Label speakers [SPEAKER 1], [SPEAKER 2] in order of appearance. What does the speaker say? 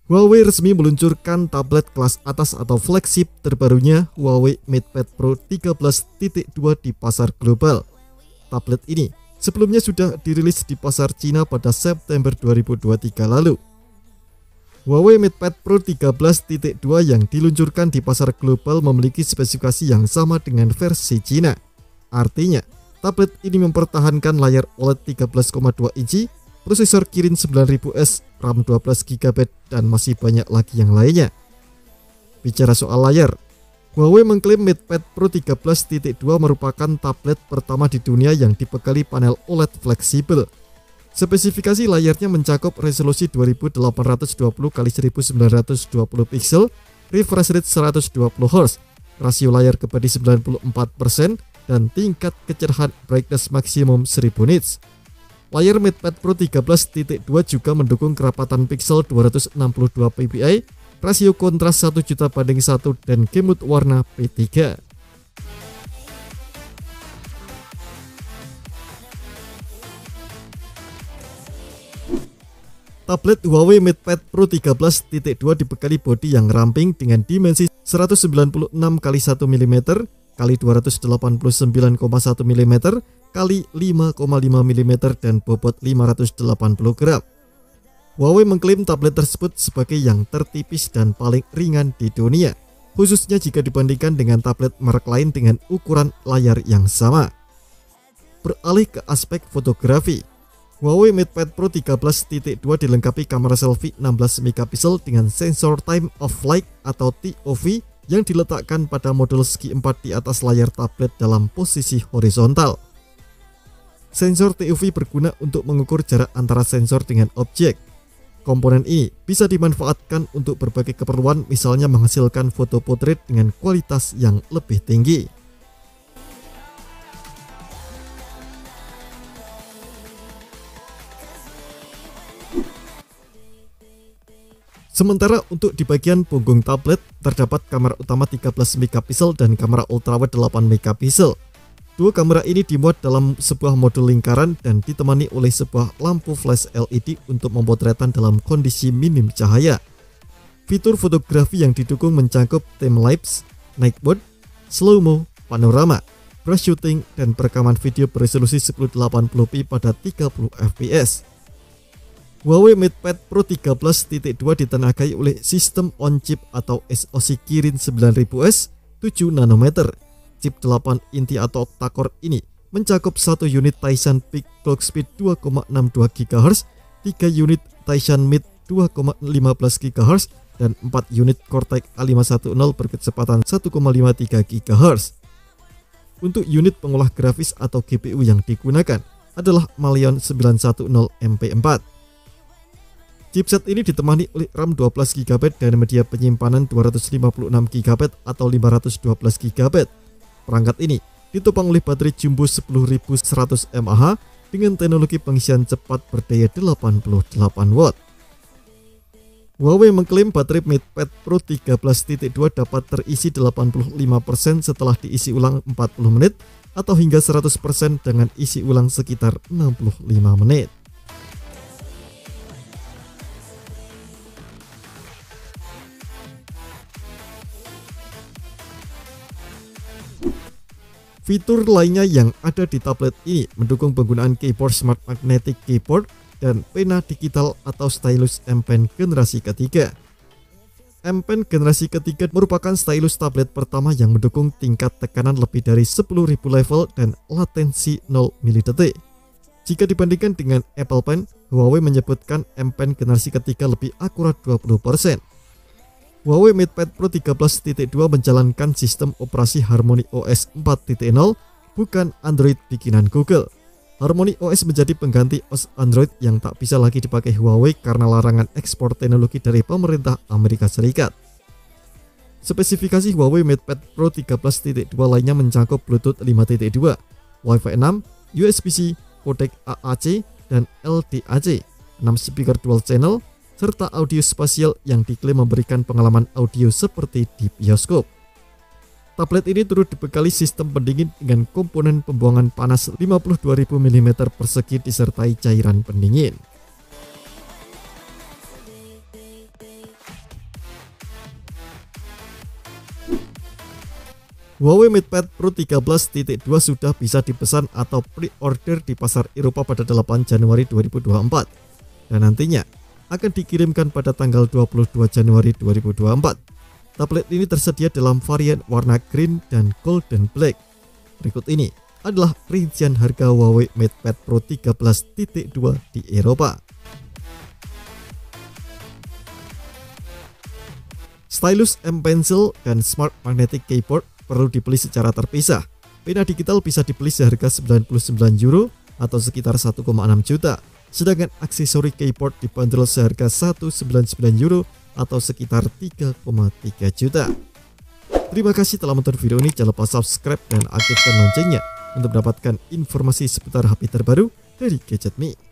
[SPEAKER 1] Huawei resmi meluncurkan tablet kelas atas atau flagship terbarunya Huawei MatePad Pro 13.2 di pasar global. Tablet ini sebelumnya sudah dirilis di pasar Cina pada September 2023 lalu. Huawei MatePad Pro 13.2 yang diluncurkan di pasar global memiliki spesifikasi yang sama dengan versi Cina. Artinya, tablet ini mempertahankan layar OLED 13,2 inci, prosesor Kirin 9000S, RAM 12GB, dan masih banyak lagi yang lainnya. Bicara soal layar, Huawei mengklaim MatePad Pro 13.2 merupakan tablet pertama di dunia yang dibekali panel OLED fleksibel. Spesifikasi layarnya mencakup resolusi 2820x1920 pixel, refresh rate 120Hz, rasio layar kepada 94%, dan tingkat kecerahan brightness maksimum 1000 nits. Layar MatePad Pro 13.2 juga mendukung kerapatan pixel 262 ppi, rasio kontras 1:1, dan gamut warna P3. Tablet Huawei MatePad Pro 13.2 dibekali bodi yang ramping dengan dimensi 196 x 1 mm x 289,1 mm x 5,5 mm dan bobot 580 gram. Huawei mengklaim tablet tersebut sebagai yang tertipis dan paling ringan di dunia, khususnya jika dibandingkan dengan tablet merek lain dengan ukuran layar yang sama. Beralih ke aspek fotografi, Huawei MatePad Pro 13.2 dilengkapi kamera selfie 16 MP dengan sensor time of flight atau TOF yang diletakkan pada modul segi 4 di atas layar tablet dalam posisi horizontal. Sensor TOF berguna untuk mengukur jarak antara sensor dengan objek. Komponen ini bisa dimanfaatkan untuk berbagai keperluan, misalnya menghasilkan foto potret dengan kualitas yang lebih tinggi. Sementara untuk di bagian punggung tablet terdapat kamera utama 13 MP dan kamera ultrawide 8 MP. Dua kamera ini dimuat dalam sebuah modul lingkaran dan ditemani oleh sebuah lampu flash LED untuk pemotretan dalam kondisi minim cahaya. Fitur fotografi yang didukung mencakup time-lapse, night mode, slow-mo, panorama, brush shooting, dan perekaman video beresolusi 1080p pada 30 fps. Huawei MatePad Pro 13.2 ditenagai oleh sistem on-chip atau SoC Kirin 9000S 7 nanometer. Chip 8 inti atau octa-core ini mencakup 1 unit Tizen Peak Clock Speed 2,62 GHz, 3 unit Tizen Mid 2,15 GHz, dan 4 unit Cortex A510 berkecepatan 1,53 GHz. Untuk unit pengolah grafis atau GPU yang digunakan adalah Malion 910 MP4. Chipset ini ditemani oleh RAM 12GB dan media penyimpanan 256GB atau 512GB. Perangkat ini ditopang oleh baterai jumbo 10.100 mAh dengan teknologi pengisian cepat berdaya 88W. Huawei mengklaim baterai MatePad Pro 13.2 dapat terisi 85% setelah diisi ulang 40 menit atau hingga 100% dengan isi ulang sekitar 65 menit. Fitur lainnya yang ada di tablet ini mendukung penggunaan keyboard Smart Magnetic Keyboard dan pena digital atau stylus M Pen generasi ketiga. M Pen generasi ketiga merupakan stylus tablet pertama yang mendukung tingkat tekanan lebih dari 10.000 level dan latensi 0 milidetik. Jika dibandingkan dengan Apple Pen, Huawei menyebutkan M Pen generasi ketiga lebih akurat 20%. Huawei MatePad Pro 13.2 menjalankan sistem operasi Harmony OS 4.0, bukan Android bikinan Google. Harmony OS menjadi pengganti OS Android yang tak bisa lagi dipakai Huawei karena larangan ekspor teknologi dari pemerintah Amerika Serikat. Spesifikasi Huawei MatePad Pro 13.2 lainnya mencakup Bluetooth 5.2, Wi-Fi 6, USB-C, kodek AAC, dan LDAC, 6 speaker dual channel, serta audio spasial yang diklaim memberikan pengalaman audio seperti di bioskop. Tablet ini turut dibekali sistem pendingin dengan komponen pembuangan panas 52.000 mm persegi disertai cairan pendingin. Huawei MatePad Pro 13.2 sudah bisa dipesan atau pre-order di pasar Eropa pada 8 Januari 2024 dan nantinya akan dikirimkan pada tanggal 22 Januari 2024. Tablet ini tersedia dalam varian warna green dan golden black. Berikut ini adalah rincian harga Huawei MatePad Pro 13.2 di Eropa. Stylus M Pencil dan Smart Magnetic Keyboard perlu dibeli secara terpisah. Pena digital bisa dibeli seharga 99 euro atau sekitar 1,6 juta. Sedangkan aksesori keyboard dibanderol seharga 199 euro atau sekitar 3,3 juta. Terima kasih telah menonton video ini. Jangan lupa subscribe dan aktifkan loncengnya untuk mendapatkan informasi seputar HP terbaru dari Gadget Me.